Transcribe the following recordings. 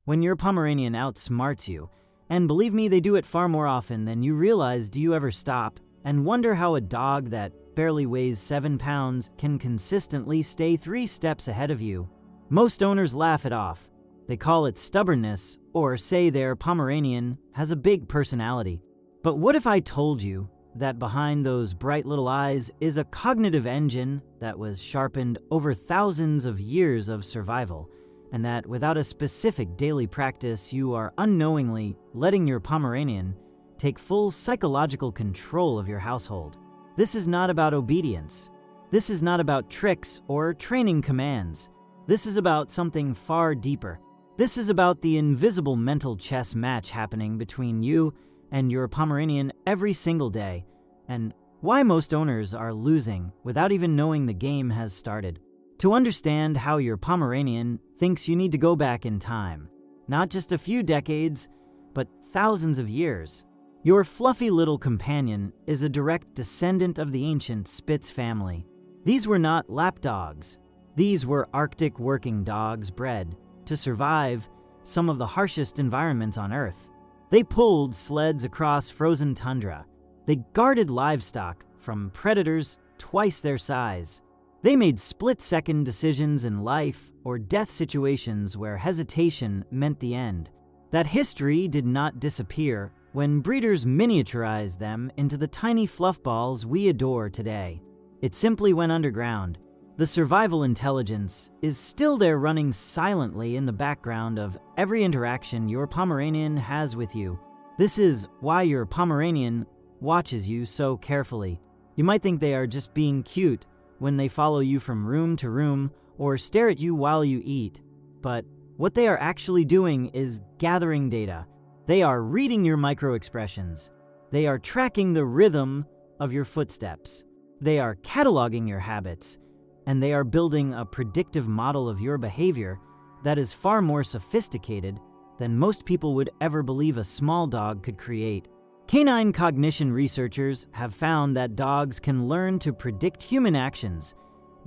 when your Pomeranian outsmarts you, and believe me, they do it far more often than you realize. Do you ever stop and wonder how a dog that barely weighs 7 pounds can consistently stay 3 steps ahead of you? Most owners laugh it off. They call it stubbornness or say their Pomeranian has a big personality. But what if I told you that behind those bright little eyes is a cognitive engine that was sharpened over thousands of years of survival, and that without a specific daily practice, you are unknowingly letting your Pomeranian take full psychological control of your household? This is not about obedience. This is not about tricks or training commands. This is about something far deeper. This is about the invisible mental chess match happening between you and your Pomeranian every single day, and why most owners are losing without even knowing the game has started. To understand how your Pomeranian thinks, you need to go back in time, not just a few decades, but thousands of years. Your fluffy little companion is a direct descendant of the ancient Spitz family. These were not lapdogs. These were Arctic working dogs bred to survive some of the harshest environments on Earth. They pulled sleds across frozen tundra. They guarded livestock from predators twice their size. They made split-second decisions in life or death situations where hesitation meant the end. That history did not disappear when breeders miniaturized them into the tiny fluff balls we adore today. It simply went underground. The survival intelligence is still there, running silently in the background of every interaction your Pomeranian has with you. This is why your Pomeranian watches you so carefully. You might think they are just being cute when they follow you from room to room or stare at you while you eat. But what they are actually doing is gathering data. They are reading your micro-expressions. They are tracking the rhythm of your footsteps. They are cataloging your habits. And they are building a predictive model of your behavior that is far more sophisticated than most people would ever believe a small dog could create. Canine cognition researchers have found that dogs can learn to predict human actions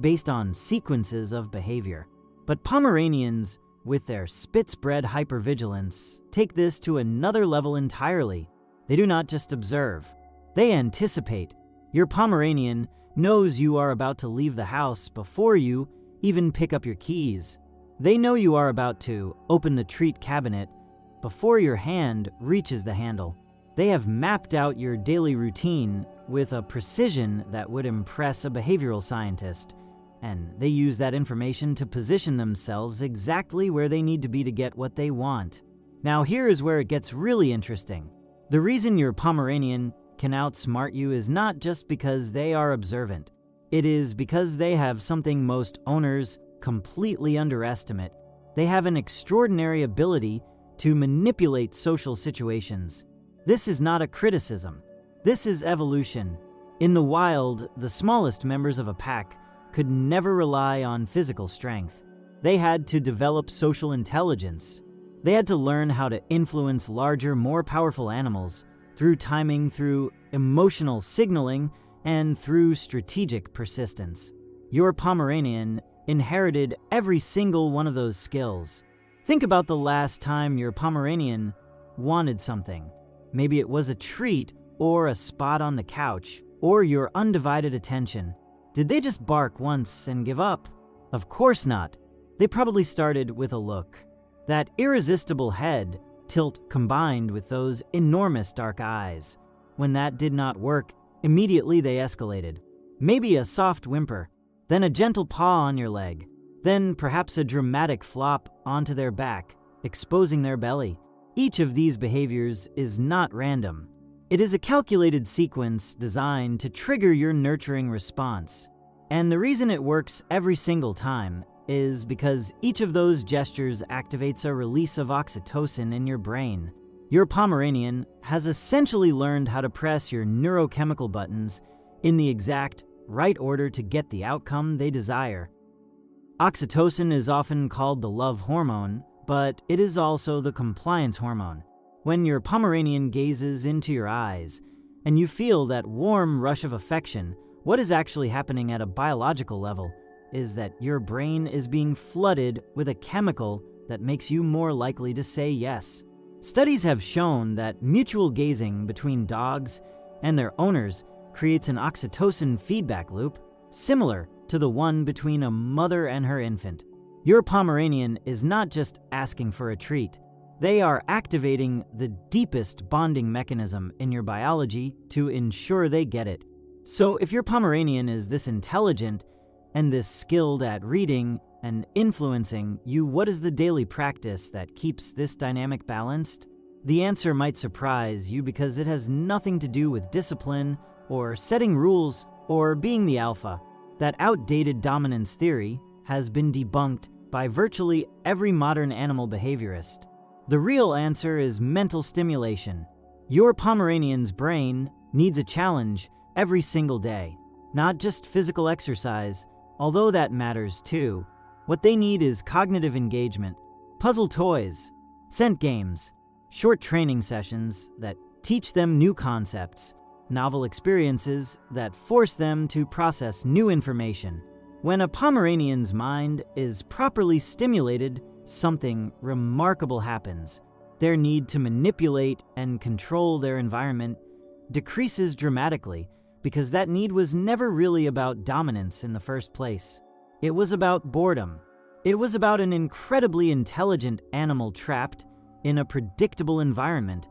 based on sequences of behavior. But Pomeranians, with their Spitz-bred hypervigilance, take this to another level entirely. They do not just observe, they anticipate. Your Pomeranian knows you are about to leave the house before you even pick up your keys. They know you are about to open the treat cabinet before your hand reaches the handle. They have mapped out your daily routine with a precision that would impress a behavioral scientist, and they use that information to position themselves exactly where they need to be to get what they want. Now, here is where it gets really interesting. The reason your Pomeranian can outsmart you is not just because they are observant. It is because they have something most owners completely underestimate. They have an extraordinary ability to manipulate social situations. This is not a criticism. This is evolution. In the wild, the smallest members of a pack could never rely on physical strength. They had to develop social intelligence. They had to learn how to influence larger, more powerful animals through timing, through emotional signaling, and through strategic persistence. Your Pomeranian inherited every single one of those skills. Think about the last time your Pomeranian wanted something. Maybe it was a treat, or a spot on the couch, or your undivided attention. Did they just bark once and give up? Of course not. They probably started with a look. That irresistible head tilt combined with those enormous dark eyes. When that did not work, immediately they escalated. Maybe a soft whimper, then a gentle paw on your leg, then perhaps a dramatic flop onto their back, exposing their belly. Each of these behaviors is not random. It is a calculated sequence designed to trigger your nurturing response. And the reason it works every single time is because each of those gestures activates a release of oxytocin in your brain. Your Pomeranian has essentially learned how to press your neurochemical buttons in the exact right order to get the outcome they desire. Oxytocin is often called the love hormone, but it is also the compliance hormone. When your Pomeranian gazes into your eyes and you feel that warm rush of affection, what is actually happening at a biological level is that your brain is being flooded with a chemical that makes you more likely to say yes. Studies have shown that mutual gazing between dogs and their owners creates an oxytocin feedback loop similar to the one between a mother and her infant. Your Pomeranian is not just asking for a treat. They are activating the deepest bonding mechanism in your biology to ensure they get it. So if your Pomeranian is this intelligent and this skilled at reading and influencing you, what is the daily practice that keeps this dynamic balanced? The answer might surprise you because it has nothing to do with discipline or setting rules or being the alpha. That outdated dominance theory has been debunked by virtually every modern animal behaviorist. The real answer is mental stimulation. Your Pomeranian's brain needs a challenge every single day, not just physical exercise, although that matters too. What they need is cognitive engagement, puzzle toys, scent games, short training sessions that teach them new concepts, novel experiences that force them to process new information. When a Pomeranian's mind is properly stimulated, something remarkable happens. Their need to manipulate and control their environment decreases dramatically because that need was never really about dominance in the first place. It was about boredom. It was about an incredibly intelligent animal trapped in a predictable environment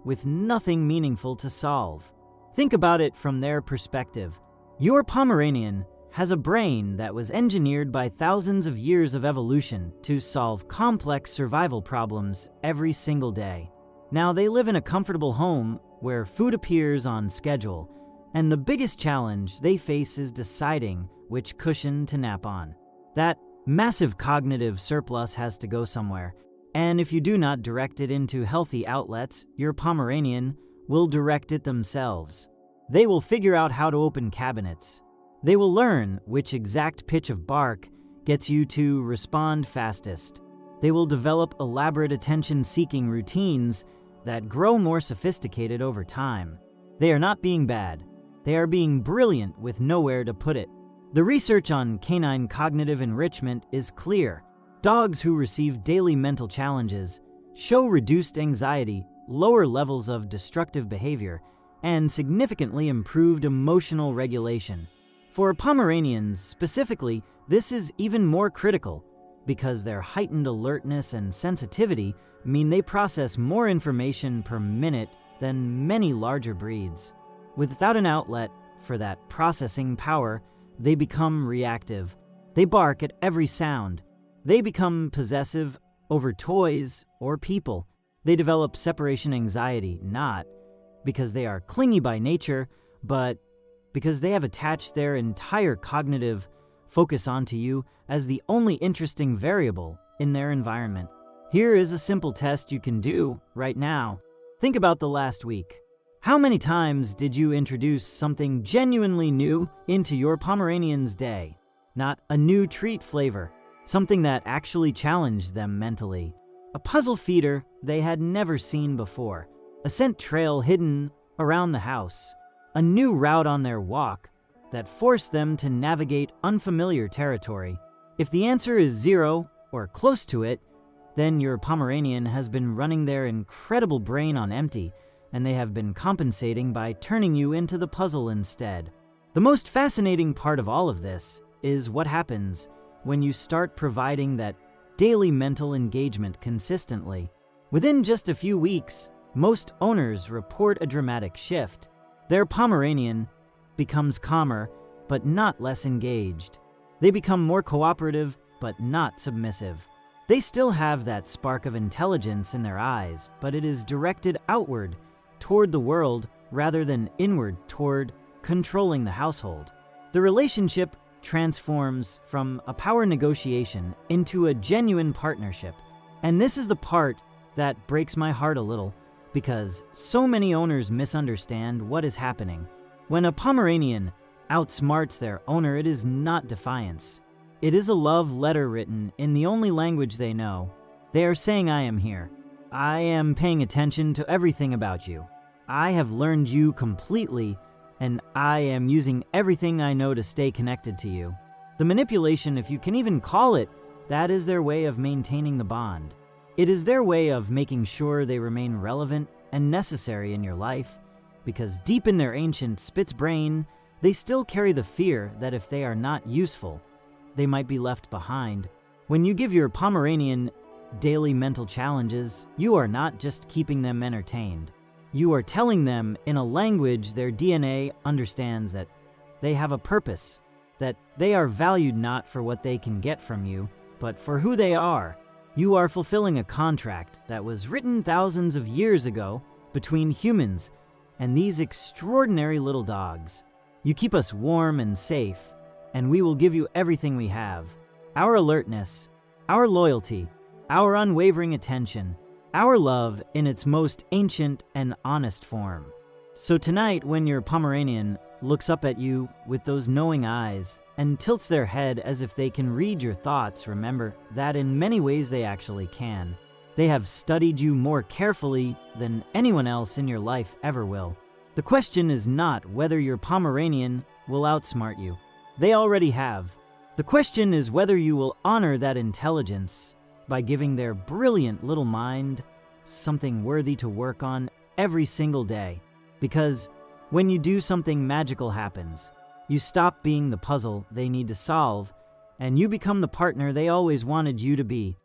with nothing meaningful to solve. Think about it from their perspective. Your Pomeranian has a brain that was engineered by thousands of years of evolution to solve complex survival problems every single day. Now they live in a comfortable home where food appears on schedule, and the biggest challenge they face is deciding which cushion to nap on. That massive cognitive surplus has to go somewhere, and if you do not direct it into healthy outlets, your Pomeranian will direct it themselves. They will figure out how to open cabinets. They will learn which exact pitch of bark gets you to respond fastest. They will develop elaborate attention-seeking routines that grow more sophisticated over time. They are not being bad. They are being brilliant with nowhere to put it. The research on canine cognitive enrichment is clear. Dogs who receive daily mental challenges show reduced anxiety, lower levels of destructive behavior, and significantly improved emotional regulation. For Pomeranians specifically, this is even more critical because their heightened alertness and sensitivity mean they process more information per minute than many larger breeds. Without an outlet for that processing power, they become reactive. They bark at every sound. They become possessive over toys or people. They develop separation anxiety, not because they are clingy by nature, but because they have attached their entire cognitive focus onto you as the only interesting variable in their environment. Here is a simple test you can do right now. Think about the last week. How many times did you introduce something genuinely new into your Pomeranian's day? Not a new treat flavor, something that actually challenged them mentally. A puzzle feeder they had never seen before. A scent trail hidden around the house. A new route on their walk that forced them to navigate unfamiliar territory. If the answer is 0 or close to it, then your Pomeranian has been running their incredible brain on empty, and they have been compensating by turning you into the puzzle instead. The most fascinating part of all of this is what happens when you start providing that daily mental engagement consistently. Within just a few weeks, most owners report a dramatic shift. Their Pomeranian becomes calmer, but not less engaged. They become more cooperative, but not submissive. They still have that spark of intelligence in their eyes, but it is directed outward, toward the world, rather than inward toward controlling the household. The relationship transforms from a power negotiation into a genuine partnership. And this is the part that breaks my heart a little, because so many owners misunderstand what is happening. When a Pomeranian outsmarts their owner, it is not defiance. It is a love letter written in the only language they know. They are saying, I am here. I am paying attention to everything about you. I have learned you completely, and I am using everything I know to stay connected to you. The manipulation, if you can even call it That is their way of maintaining the bond. It is their way of making sure they remain relevant and necessary in your life, because deep in their ancient Spitz brain, they still carry the fear that if they are not useful, they might be left behind. When you give your Pomeranian daily mental challenges, you are not just keeping them entertained. You are telling them in a language their DNA understands that they have a purpose, that they are valued not for what they can get from you, but for who they are. You are fulfilling a contract that was written thousands of years ago between humans and these extraordinary little dogs. You keep us warm and safe, and we will give you everything we have. Our alertness, our loyalty, our unwavering attention, our love in its most ancient and honest form. So tonight, when your Pomeranian looks up at you with those knowing eyes and tilts their head as if they can read your thoughts, remember that in many ways they actually can. They have studied you more carefully than anyone else in your life ever will. The question is not whether your Pomeranian will outsmart you. They already have. The question is whether you will honor that intelligence by giving their brilliant little mind something worthy to work on every single day. Because when you do, something magical happens. You stop being the puzzle they need to solve, and you become the partner they always wanted you to be.